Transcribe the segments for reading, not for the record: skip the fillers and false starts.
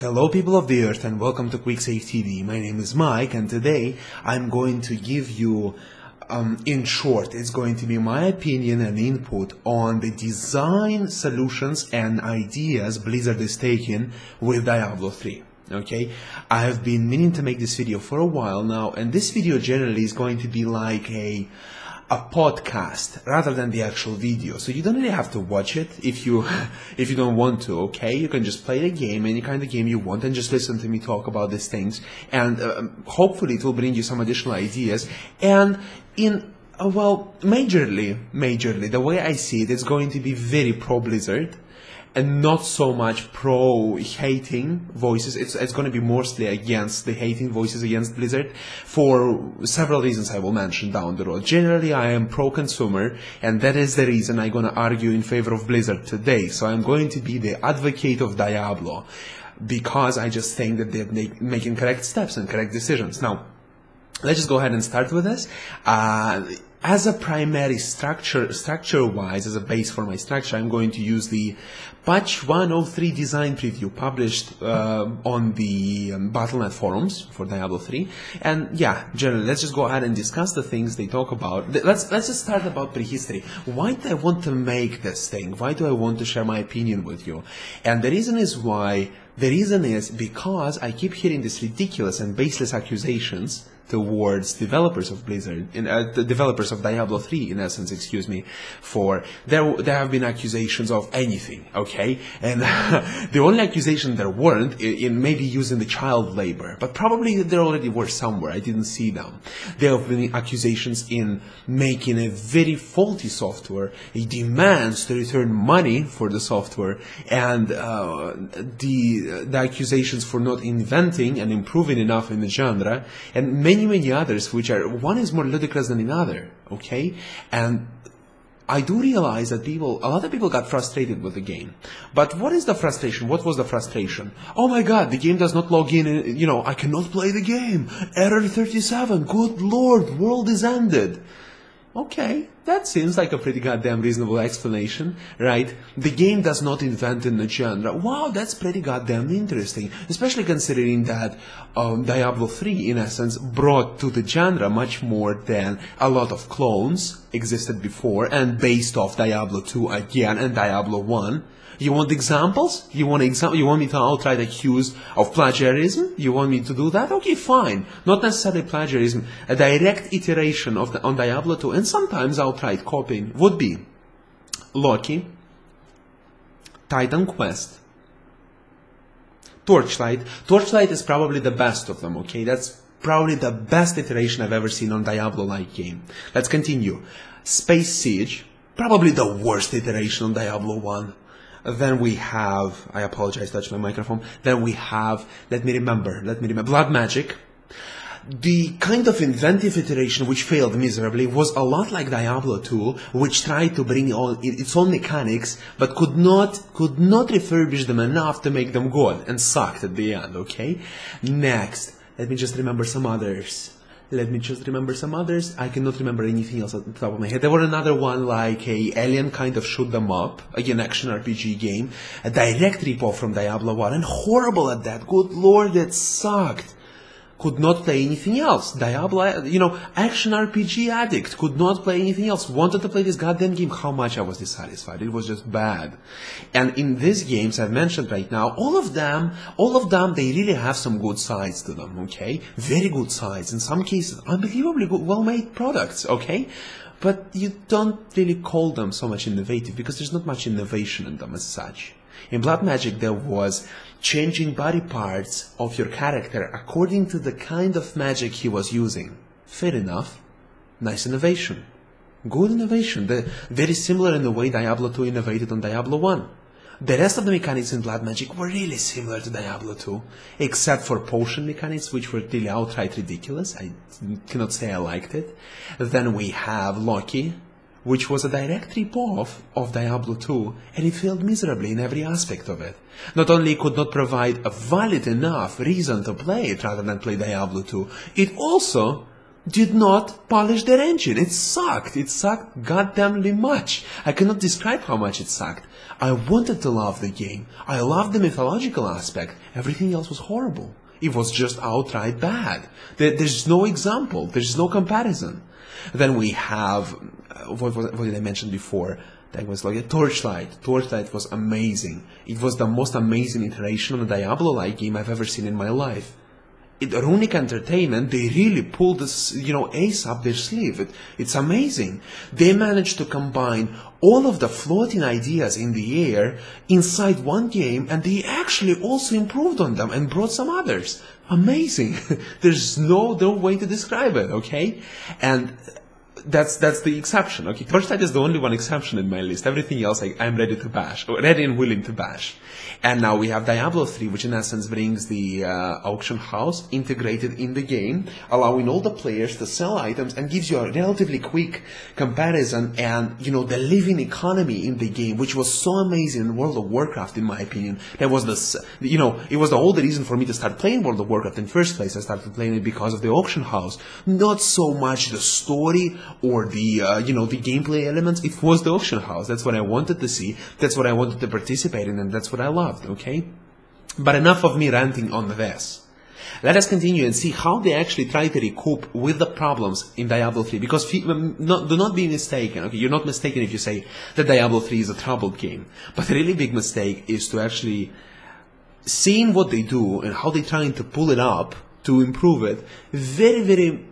Hello people of the earth and welcome to QuickSaveTV. My name is Mike and today I'm going to give you, in short, it's going to be my opinion and input on the design solutions and ideas Blizzard is taking with Diablo 3. Okay, I have been meaning to make this video for a while now, and this video generally is going to be like a podcast rather than the actual video, so you don't really have to watch it if you don't want to. Okay, you can just play the game, any kind of game you want, and just listen to me talk about these things, and hopefully it will bring you some additional ideas. And in well, majorly the way I see it, it's going to be very pro Blizzard and not so much pro-hating voices. It's going to be mostly against the hating voices against Blizzard for several reasons I will mention down the road. Generally, I am pro-consumer, and that is the reason I'm going to argue in favor of Blizzard today. So I'm going to be the advocate of Diablo, because I just think that they're making correct steps and correct decisions. Now, let's just go ahead and start with this. As a primary structure-wise, as a base for my structure, I'm going to use the Patch 103 design preview published on the Battle.net forums for Diablo 3. And yeah, generally, let's just go ahead and discuss the things they talk about. Let's just start about prehistory. Why do I want to make this thing? Why do I want to share my opinion with you? And the reason is because I keep hearing these ridiculous and baseless accusations towards developers of Blizzard, the developers of Diablo 3, in essence, excuse me, for there have been accusations of anything, okay? And the only accusation there weren't in maybe using the child labor, but probably there already were somewhere, I didn't see them. There have been accusations in making a very faulty software, it demands to return money for the software, and the accusations for not inventing and improving enough in the genre, and many others, which are, one is more ludicrous than another, okay? And I do realize that a lot of people got frustrated with the game. But what is the frustration? What was the frustration? Oh my god, the game does not log in, I cannot play the game. Error 37, good lord, world is ended. Okay, that seems like a pretty goddamn reasonable explanation, right? The game does not invent in the genre. Wow, that's pretty goddamn interesting, especially considering that Diablo 3, in essence, brought to the genre much more than a lot of clones existed before, and based off Diablo 2 again and Diablo 1. You want examples? You want me to outright accuse of plagiarism? You want me to do that? Okay, fine. Not necessarily plagiarism. A direct iteration on Diablo 2, and sometimes outright copying, would be Loki, Titan Quest, Torchlight. Torchlight is probably the best of them, okay? That's probably the best iteration I've ever seen on Diablo-like game. Let's continue. Space Siege, probably the worst iteration on Diablo 1. Then we have, I apologize, touched my microphone. Then we have, let me remember, Blood Magic. The kind of inventive iteration which failed miserably was a lot like Diablo 2, which tried to bring all its own mechanics, but could not refurbish them enough to make them good, and sucked at the end, okay? Next, let me just remember some others. I cannot remember anything else at the top of my head. There were another one like a alien kind of shoot 'em up, again action RPG game, a direct ripoff from Diablo 1, and horrible at that. Good lord, it sucked. Could not play anything else. Diablo, action RPG addict, could not play anything else. Wanted to play this goddamn game. How much I was dissatisfied. It was just bad. And in these games I've mentioned right now, all of them, they really have some good sides to them, okay? Very good sides. In some cases, unbelievably good, well-made products, okay? But you don't really call them so much innovative, because there's not much innovation in them as such. In Blood Magic, there was changing body parts of your character according to the kind of magic he was using. Fair enough. Nice innovation. Good innovation. Very similar in the way Diablo 2 innovated on Diablo 1. The rest of the mechanics in Blood Magic were really similar to Diablo 2, except for potion mechanics, which were really outright ridiculous. I cannot say I liked it. Then we have Loki, which was a direct rip-off of Diablo 2, and it failed miserably in every aspect of it. Not only could not provide a valid enough reason to play it rather than play Diablo 2, it also did not polish their engine. It sucked. It sucked goddamnly much. I cannot describe how much it sucked. I wanted to love the game. I loved the mythological aspect. Everything else was horrible. It was just outright bad. There's no example. There's no comparison. Then we have, what did I mention before? That was like a Torchlight. Torchlight was amazing. It was the most amazing iteration on a Diablo-like game I've ever seen in my life. Runic Entertainment, they really pulled this, ace up their sleeve. It's amazing. They managed to combine all of the floating ideas in the air inside one game, and they actually also improved on them and brought some others. Amazing. There's no way to describe it, okay? And that's the exception, okay? Torchlight is the only one exception in my list. Everything else I'm ready to bash, or ready and willing to bash. And now we have Diablo 3, which in essence brings the auction house integrated in the game, allowing all the players to sell items and gives you a relatively quick comparison and, the living economy in the game, which was so amazing in World of Warcraft, in my opinion. That was it was the whole reason for me to start playing World of Warcraft in the first place. I started playing it because of the auction house. Not so much the story or the, the gameplay elements. It was the auction house. That's what I wanted to see. That's what I wanted to participate in, and that's what I loved, okay? But enough of me ranting on this. Let us continue and see how they actually try to recoup with the problems in Diablo 3. Because do not be mistaken, okay? You're not mistaken if you say that Diablo 3 is a troubled game. But a really big mistake is to actually seeing what they do and how they're trying to pull it up to improve it. Very, very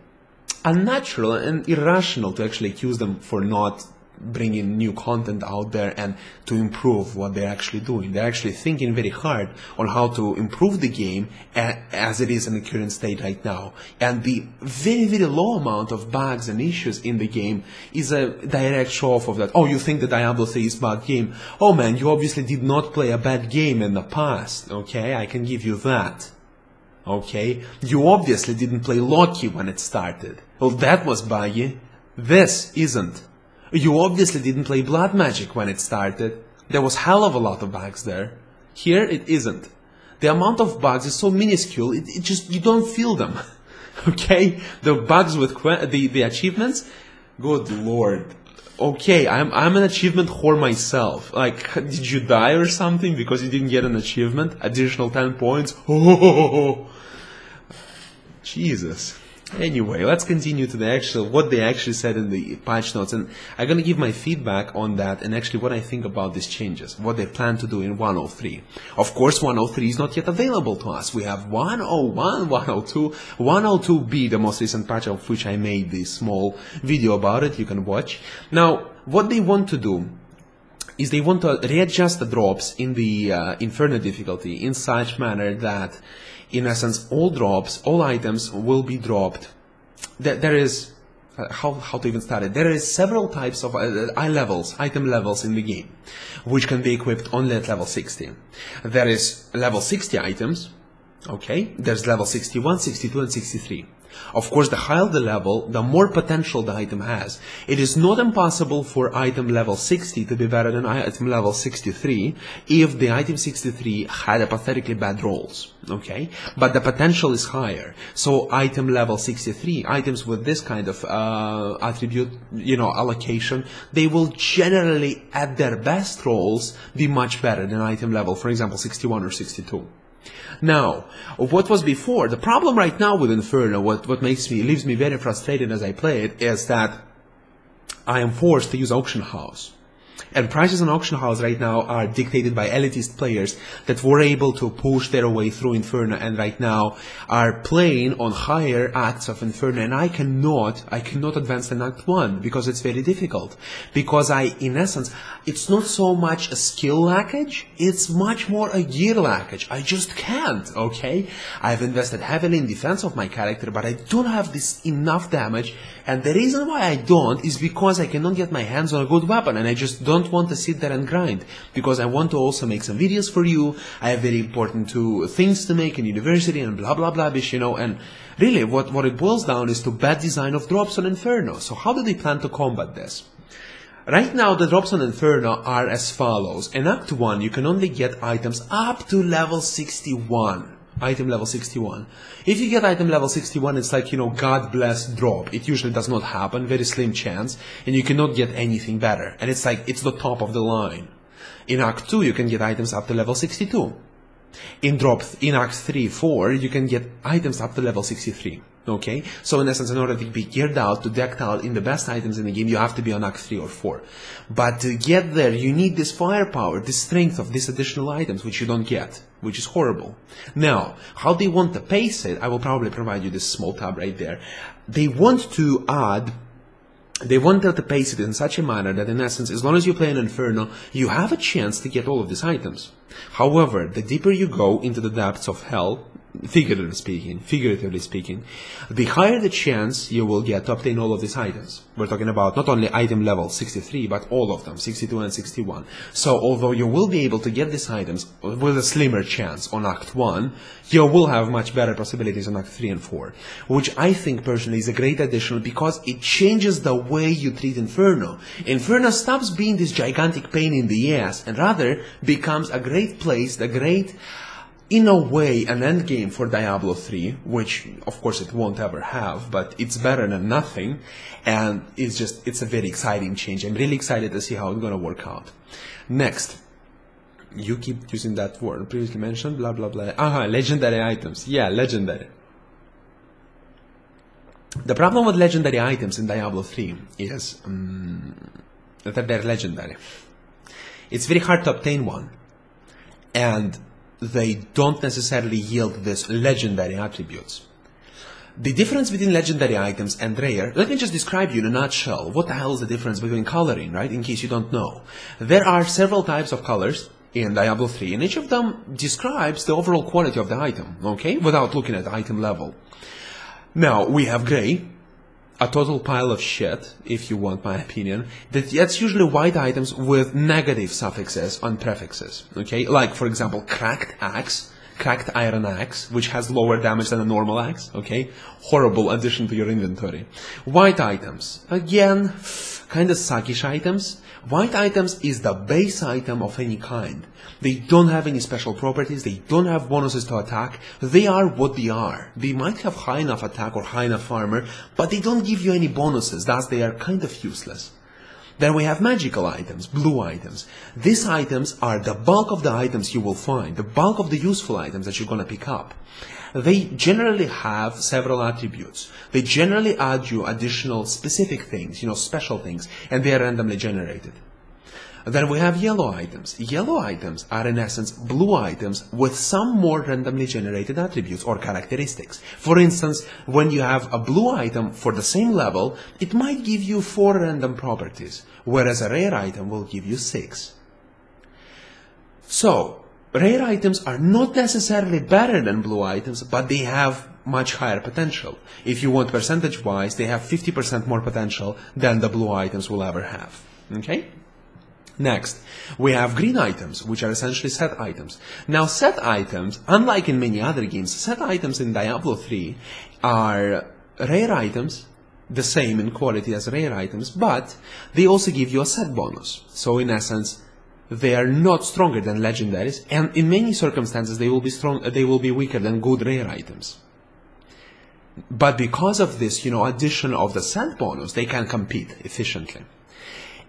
unnatural and irrational to actually accuse them for not bringing new content out there and to improve what they're actually doing. They're actually thinking very hard on how to improve the game as it is in the current state right now. And the very, very low amount of bugs and issues in the game is a direct show-off of that. Oh, you think the Diablo 3 is a bad game? Oh man, you obviously did not play a bad game in the past, okay? I can give you that. Okay? You obviously didn't play Loki when it started. Well, that was buggy. This isn't. You obviously didn't play Blood Magic when it started. There was hell of a lot of bugs there. Here, it isn't. The amount of bugs is so minuscule, it just, you don't feel them. Okay? The bugs with the achievements, good lord. Okay, I'm an achievement whore myself. Like, did you die or something because you didn't get an achievement? Additional 10 points? Oh, Jesus. Anyway, let's continue to what they actually said in the patch notes, and I'm gonna give my feedback on that and actually what I think about these changes, what they plan to do in 103. Of course, 103 is not yet available to us. We have 101, 102, 102B, the most recent patch of which I made this small video about it, you can watch. Now, what they want to do is they want to readjust the drops in the Inferno difficulty in such manner that in essence, all drops, all items will be dropped. There is, how to even start it? There is several types of item levels in the game, which can be equipped only at level 60. There is level 60 items, okay? There's level 61, 62, and 63. Of course, the higher the level, the more potential the item has. It is not impossible for item level 60 to be better than item level 63 if the item 63 had a pathetically bad rolls, okay? But the potential is higher. So item level 63, items with this kind of attribute, allocation, they will generally, at their best rolls, be much better than item level, for example, 61 or 62. Now, what was before, the problem right now with Inferno, what leaves me very frustrated as I play it, is that I am forced to use Auction House. And prices on Auction House right now are dictated by elitist players that were able to push their way through Inferno and right now are playing on higher acts of Inferno, and I cannot advance in Act 1 because it's very difficult. Because in essence, it's not so much a skill lackage, it's much more a gear lackage. I just can't, okay? I've invested heavily in defense of my character, but I don't have this enough damage, and the reason why I don't is because I cannot get my hands on a good weapon, and I just don't want to sit there and grind, because I want to also make some videos for you. I have very important things to make in university and blah blah blah bish, and really what it boils down is to bad design of drops on Inferno. So how do they plan to combat this? Right now the drops on Inferno are as follows. In Act 1 you can only get items up to level 61. item level 61. If you get item level 61, it's like, you know, God bless drop. It usually does not happen, very slim chance, and you cannot get anything better. And it's like, it's the top of the line. In Act 2, you can get items up to level 62. In Act 3, 4, you can get items up to level 63. Okay? So in essence, in order to be geared out, to decked out in the best items in the game, you have to be on Act 3 or 4. But to get there, you need this firepower, this strength of these additional items, which you don't get, which is horrible. Now, how they want to pace it, I will probably provide you this small tab right there. They want to pace it in such a manner that, in essence, as long as you play an Inferno, you have a chance to get all of these items. However, the deeper you go into the depths of hell, figuratively speaking, the higher the chance you will get to obtain all of these items. We're talking about not only item level 63, but all of them, 62 and 61. So although you will be able to get these items with a slimmer chance on Act 1, you will have much better possibilities on Act 3 and 4, which I think personally is a great addition because it changes the way you treat Inferno. Inferno stops being this gigantic pain in the ass and rather becomes a great place, in a way, an endgame for Diablo 3, which of course it won't ever have, but it's better than nothing, and it's a very exciting change. I'm really excited to see how it's gonna work out. Next, you keep using that word, previously mentioned, blah blah blah. Legendary items. Yeah, legendary. The problem with legendary items in Diablo 3 is that they're legendary. It's very hard to obtain one, and they don't necessarily yield these legendary attributes. The difference between legendary items and rare, let me just describe you in a nutshell. What the hell is the difference between coloring, right? In case you don't know. There are several types of colors in Diablo 3, and each of them describes the overall quality of the item, okay? Without looking at the item level. Now, we have gray, a total pile of shit, if you want my opinion. That's usually white items with negative suffixes on prefixes, okay? Like, for example, cracked axe, cracked iron axe, which has lower damage than a normal axe, okay? Horrible addition to your inventory. White items, again, kind of suckish items. White items is the base item of any kind. They don't have any special properties, they don't have bonuses to attack, they are what they are. They might have high enough attack or high enough armor, but they don't give you any bonuses, thus they are kind of useless. Then we have magical items, blue items. These items are the bulk of the items you will find, the bulk of the useful items that you're gonna pick up. They generally have several attributes. They generally add you additional specific things, special things, and they are randomly generated. Then we have yellow items. Yellow items are in essence blue items with some more randomly generated attributes or characteristics. For instance, when you have a blue item for the same level, it might give you 4 random properties, whereas a rare item will give you 6. So, rare items are not necessarily better than blue items, but they have much higher potential. If you want percentage-wise, they have 50% more potential than the blue items will ever have. Okay? Next, we have green items, which are essentially set items. Now, set items, unlike in many other games, set items in Diablo 3 are rare items, the same in quality as rare items, but they also give you a set bonus. So, in essence, they are not stronger than legendaries, and in many circumstances they will be weaker than good rare items. But because of this, addition of the set bonus, they can compete efficiently.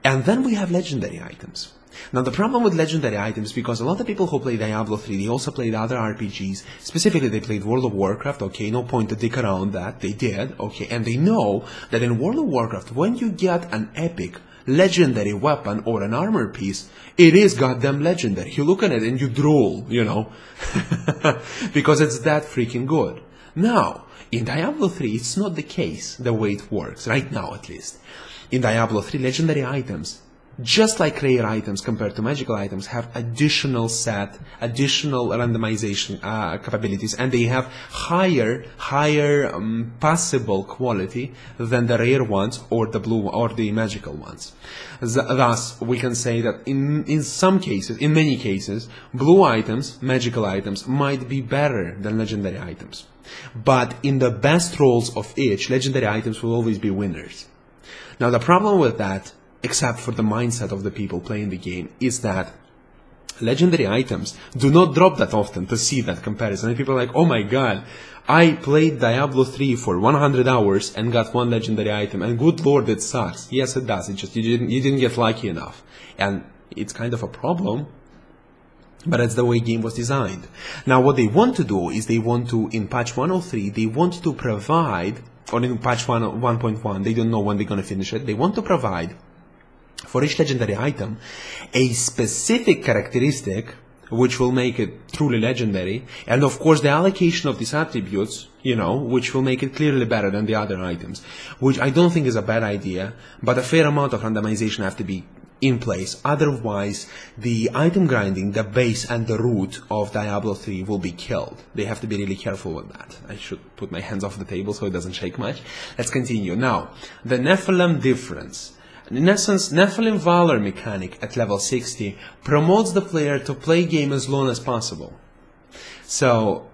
And then we have legendary items. Now the problem with legendary items, because a lot of people who play Diablo 3, they also played other RPGs, specifically they played World of Warcraft, okay, no point to dick around that, they did, okay, and they know that in World of Warcraft, when you get an epic legendary weapon or an armor piece, it is goddamn legendary. You look at it and you drool, because it's that freaking good. Now, in Diablo 3, it's not the case the way it works, right now at least. In Diablo 3, legendary items, just like rare items compared to magical items, have additional randomization capabilities, and they have higher passable quality than the rare ones or the blue or the magical ones. Thus, we can say that in some cases, in many cases, blue items, magical items, might be better than legendary items. But in the best roles of each, legendary items will always be winners. Now, the problem with that, except for the mindset of the people playing the game, is that legendary items do not drop that often to see that comparison. And people are like, oh my god, I played Diablo 3 for 100 hours and got one legendary item, and good lord, it sucks. Yes, it does. It just you didn't get lucky enough, and it's kind of a problem. But that's the way game was designed. Now, what they want to do is they want to, in patch 103, they want to provide, or in patch 1.1, they don't know when they're going to finish it, they want to provide for each legendary item a specific characteristic which will make it truly legendary, and of course the allocation of these attributes, you know, which will make it clearly better than the other items, which I don't think is a bad idea, but a fair amount of randomization have to be in place. Otherwise, the item grinding, the base and the root of Diablo 3 will be killed. They have to be really careful with that. I should put my hands off the table so it doesn't shake much. Let's continue. Now, the Nephilim difference. In essence, Nephilim Valor mechanic at level 60 promotes the player to play game as long as possible. So,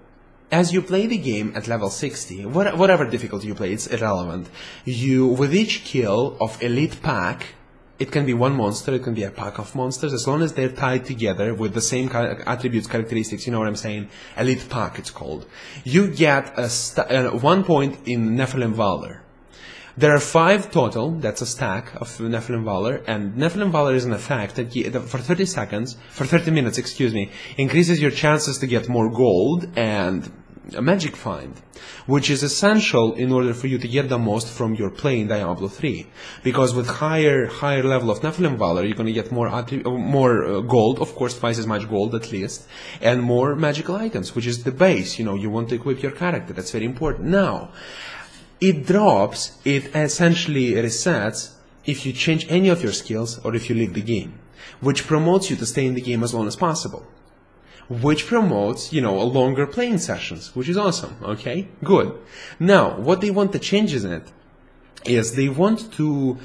as you play the game at level 60, whatever difficulty you play, it's irrelevant. You, with each kill of elite pack, it can be one monster, it can be a pack of monsters, as long as they're tied together with the same attributes, characteristics, you know what I'm saying? Elite pack, it's called. You get 1 point in Nephilim Valor. There are 5 total, that's a stack of Nephilim Valor, and Nephilim Valor is an effect that for 30 minutes, increases your chances to get more gold and a magic find, which is essential in order for you to get the most from your play in Diablo 3. Because with higher level of Nephilim Valor, you're going to get more gold, of course twice as much gold at least, and more magical items, which is the base. You know, you want to equip your character, that's very important. Now, it drops, it essentially resets if you change any of your skills or if you leave the game, which promotes you to stay in the game as long as possible, which promotes, you know, a longer playing sessions, which is awesome, okay? Good. Now, what they want to change in it is they want to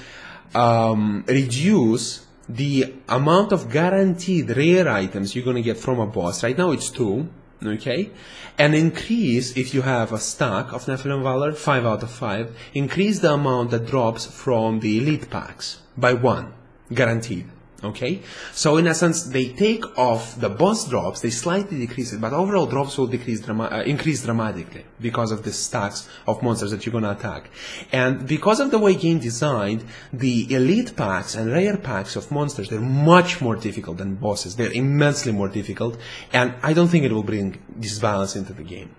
reduce the amount of guaranteed rare items you're going to get from a boss. Right now it's 2, okay? And increase, if you have a stack of Nephilim Valor, 5 out of 5, increase the amount that drops from the elite packs by 1, guaranteed. Okay, so in essence, they take off the boss drops, they slightly decrease it, but overall drops will increase dramatically because of the stacks of monsters that you're going to attack. And because of the way game designed, the elite packs and rare packs of monsters, they're much more difficult than bosses. They're immensely more difficult, and I don't think it will bring disbalance into the game.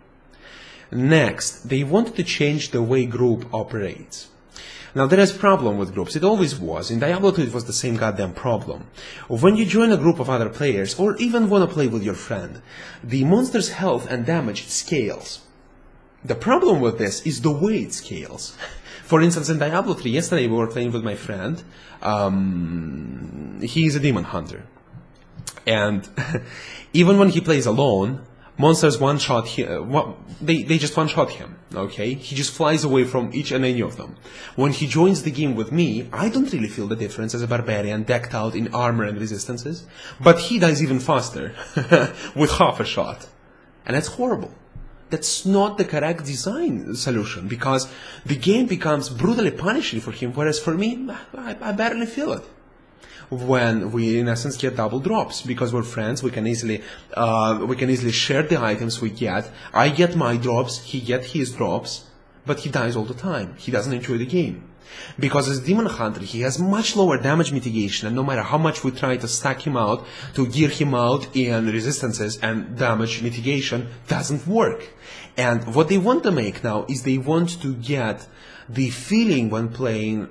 Next, they wanted to change the way group operates. Now, there is a problem with groups. It always was. In Diablo 2, it was the same goddamn problem. When you join a group of other players, or even want to play with your friend, the monster's health and damage scales. The problem with this is the way it scales. For instance, in Diablo 3, yesterday we were playing with my friend. He's a demon hunter. And even when he plays alone, monsters one-shot him, they just one-shot him, okay? He just flies away from each and any of them. When he joins the game with me, I don't really feel the difference as a barbarian decked out in armor and resistances, but he dies even faster, with half a shot. And that's horrible. That's not the correct design solution, because the game becomes brutally punishing for him, whereas for me, I barely feel it. When we in essence get double drops, because we're friends, we can easily share the items we get. I get my drops, he gets his drops, but he dies all the time. He doesn't enjoy the game. Because as Demon Hunter, he has much lower damage mitigation, and no matter how much we try to stack him out, to gear him out in resistances and damage mitigation, doesn't work. And what they want to make now is they want to get the feeling when playing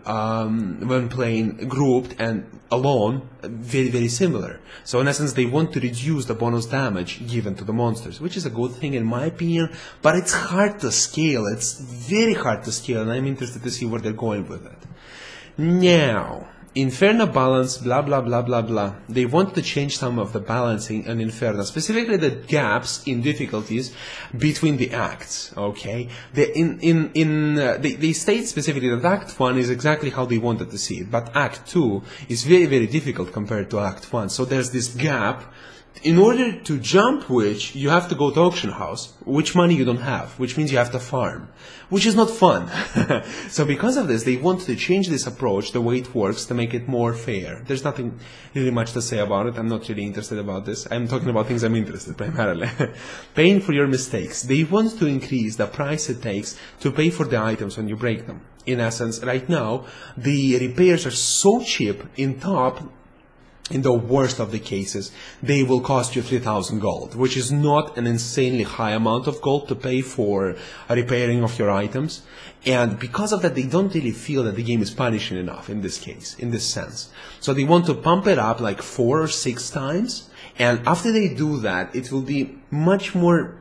grouped and alone very, very similar. So in essence, they want to reduce the bonus damage given to the monsters, which is a good thing in my opinion, but it's hard to scale. It's very hard to scale, and I'm interested to see where they're going with it. Now, Inferno balance, blah blah blah blah blah. They want to change some of the balancing in Inferno, specifically the gaps in difficulties between the acts. Okay, they state specifically that Act 1 is exactly how they wanted to see it, but Act 2 is very, very difficult compared to Act 1. So there's this gap in order to jump which, you have to go to auction house, which money you don't have, which means you have to farm, which is not fun. So because of this, they want to change this approach, the way it works, to make it more fair. There's nothing really much to say about it. I'm not really interested about this. I'm talking about things I'm interested primarily. Paying for your mistakes. They want to increase the price it takes to pay for the items when you break them. In essence, right now, the repairs are so cheap in top. In the worst of the cases, they will cost you 3,000 gold, which is not an insanely high amount of gold to pay for a repairing of your items. And because of that, they don't really feel that the game is punishing enough in this case, in this sense. So they want to pump it up like 4 or 6 times. And after they do that, it will be much more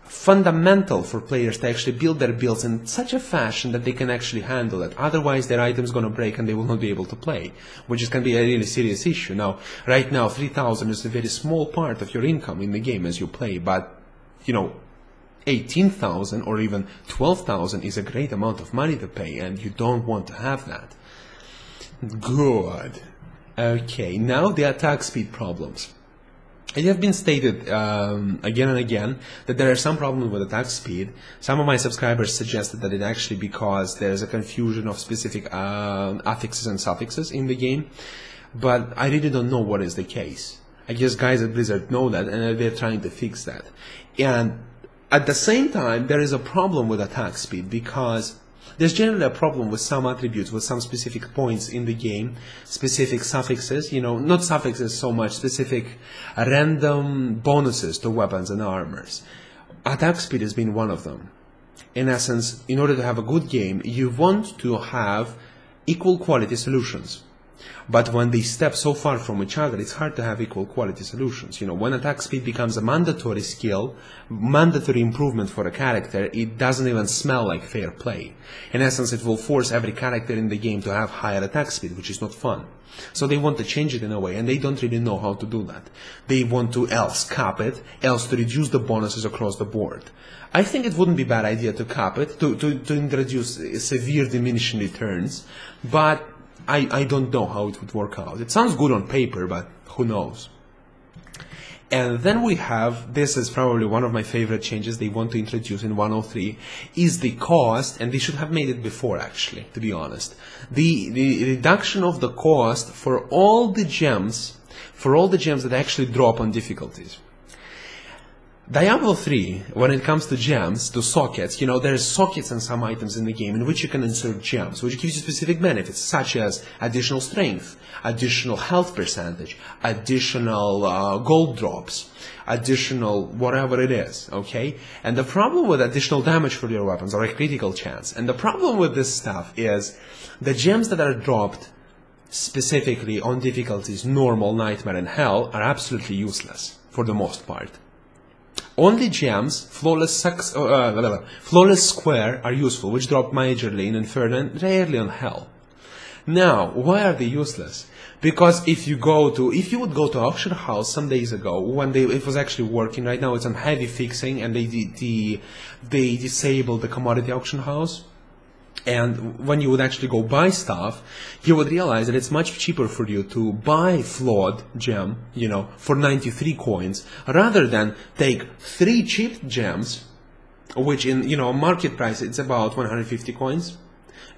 fundamental for players to actually build their builds in such a fashion that they can actually handle it. Otherwise, their item's going to break and they will not be able to play, which can be a really serious issue. Now, right now, 3,000 is a very small part of your income in the game as you play, but, you know, 18,000 or even 12,000 is a great amount of money to pay, and you don't want to have that. Good. Okay, now the attack speed problems. It has been stated again and again that there are some problems with attack speed. Some of my subscribers suggested that it's actually because there's a confusion of specific affixes and suffixes in the game, but I really don't know what is the case. I guess guys at Blizzard know that, and they're trying to fix that. And at the same time, there is a problem with attack speed because there's generally a problem with some attributes, with some specific points in the game, specific suffixes, you know, not suffixes so much, specific random bonuses to weapons and armors. Attack speed has been one of them. In essence, in order to have a good game, you want to have equal quality solutions. But when they step so far from each other, it's hard to have equal quality solutions. You know, when attack speed becomes a mandatory skill, mandatory improvement for a character, it doesn't even smell like fair play. In essence, it will force every character in the game to have higher attack speed, which is not fun. So they want to change it in a way, and they don't really know how to do that. They want to else cap it, else to reduce the bonuses across the board. I think it wouldn't be a bad idea to cap it, to introduce severe diminishing returns, but I don't know how it would work out. It sounds good on paper, but who knows. And then we have, this is probably one of my favorite changes they want to introduce in 103, is the cost, and they should have made it before actually, to be honest. The reduction of the cost for all the gems that actually drop on difficulties. Diablo 3, when it comes to gems, to sockets, you know, there's sockets and some items in the game in which you can insert gems, which gives you specific benefits, such as additional strength, additional health percentage, additional gold drops, additional whatever it is, okay? And the problem with additional damage for your weapons, or a critical chance, and the problem with this stuff is the gems that are dropped specifically on difficulties normal, nightmare, and hell are absolutely useless, for the most part. Only gems, flawless square, are useful, which drop majorly in Inferno and rarely on Hell. Now, why are they useless? Because if you would go to auction house some days ago, when it was actually working, right now it's on heavy fixing, and they disabled the commodity auction house. And when you would actually go buy stuff, you would realize that it's much cheaper for you to buy flawed gem, you know, for 93 coins, rather than take 3 cheap gems, which in, you know, market price it's about 150 coins,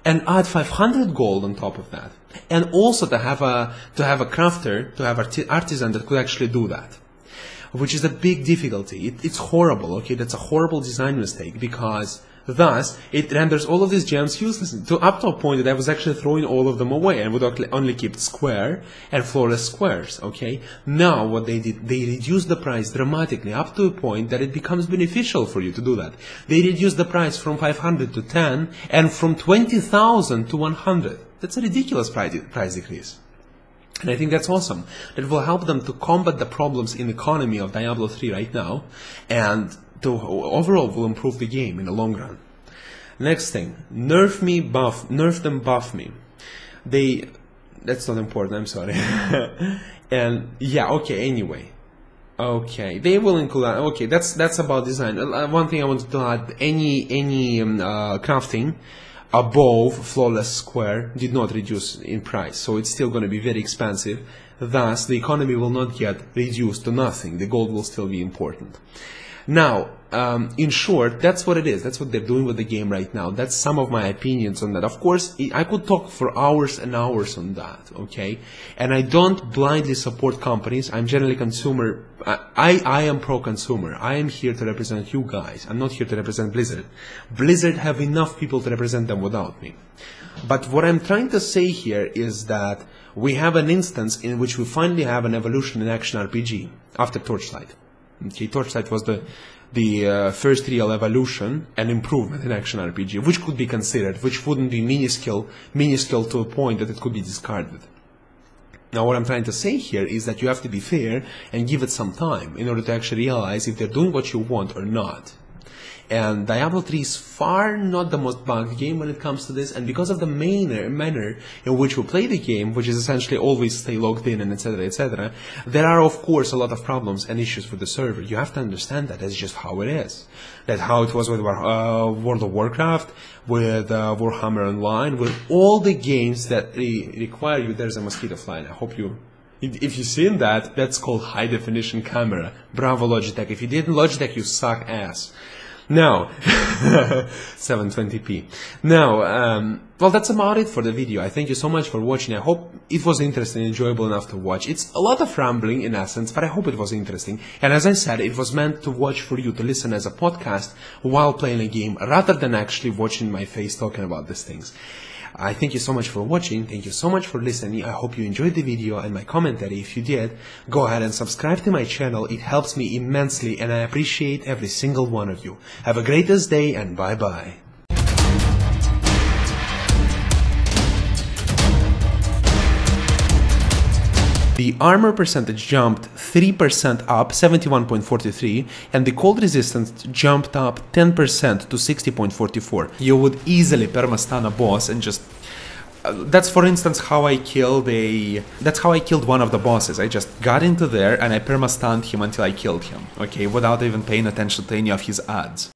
and add 500 gold on top of that. And also to have a crafter, to have an artisan that could actually do that. Which is a big difficulty. It's horrible, okay? That's a horrible design mistake, because thus, it renders all of these gems useless, up to a point that I was actually throwing all of them away and would only keep square and flawless squares, okay? Now, what they did, they reduced the price dramatically up to a point that it becomes beneficial for you to do that. They reduced the price from 500 to 10 and from 20,000 to 100. That's a ridiculous price decrease. And I think that's awesome. It will help them to combat the problems in the economy of Diablo 3 right now, and to overall will improve the game in the long run. Next thing, nerf them, buff me. That's not important, I'm sorry. And yeah, okay, anyway. Okay, they will include that. Okay, that's about design. One thing I wanted to add, any crafting above Flawless Square did not reduce in price, so it's still going to be very expensive. Thus, the economy will not get reduced to nothing. The gold will still be important. Now, in short, that's what it is. That's what they're doing with the game right now. That's some of my opinions on that. Of course, I could talk for hours and hours on that, okay? And I don't blindly support companies. I'm generally consumer. I am pro-consumer. I am here to represent you guys. I'm not here to represent Blizzard. Blizzard have enough people to represent them without me. But what I'm trying to say here is that we have an instance in which we finally have an evolution in action RPG after Torchlight. Okay, Torchlight was the first real evolution and improvement in action RPG, which could be considered, which wouldn't be minuscule to a point that it could be discarded. Now, what I'm trying to say here is that you have to be fair and give it some time in order to actually realize if they're doing what you want or not. And Diablo 3 is far not the most bugged game when it comes to this, and because of the manner in which we play the game, which is essentially always stay logged in and etc., there are of course a lot of problems and issues with the server. You have to understand that. That's just how it is. That's how it was with World of Warcraft, with Warhammer Online, with all the games that require you. There's a mosquito flying. I hope you... If you've seen that, that's called high definition camera. Bravo Logitech. If you didn't, Logitech, you suck ass. Now, 720p. Now, well, that's about it for the video. I thank you so much for watching. I hope it was interesting and enjoyable enough to watch. It's a lot of rambling in essence, but I hope it was interesting. And as I said, it was meant to watch for you, to listen as a podcast while playing a game, rather than actually watching my face talking about these things. I thank you so much for watching, thank you so much for listening. I hope you enjoyed the video and my commentary. If you did, go ahead and subscribe to my channel. It helps me immensely and I appreciate every single one of you. Have a greatest day and bye bye. The armor percentage jumped 3% up, 71.43, and the cold resistance jumped up 10% to 60.44. You would easily perma-stun a boss and just... that's for instance how I killed one of the bosses. I just got into there and I perma-stunned him until I killed him, okay, without even paying attention to any of his odds.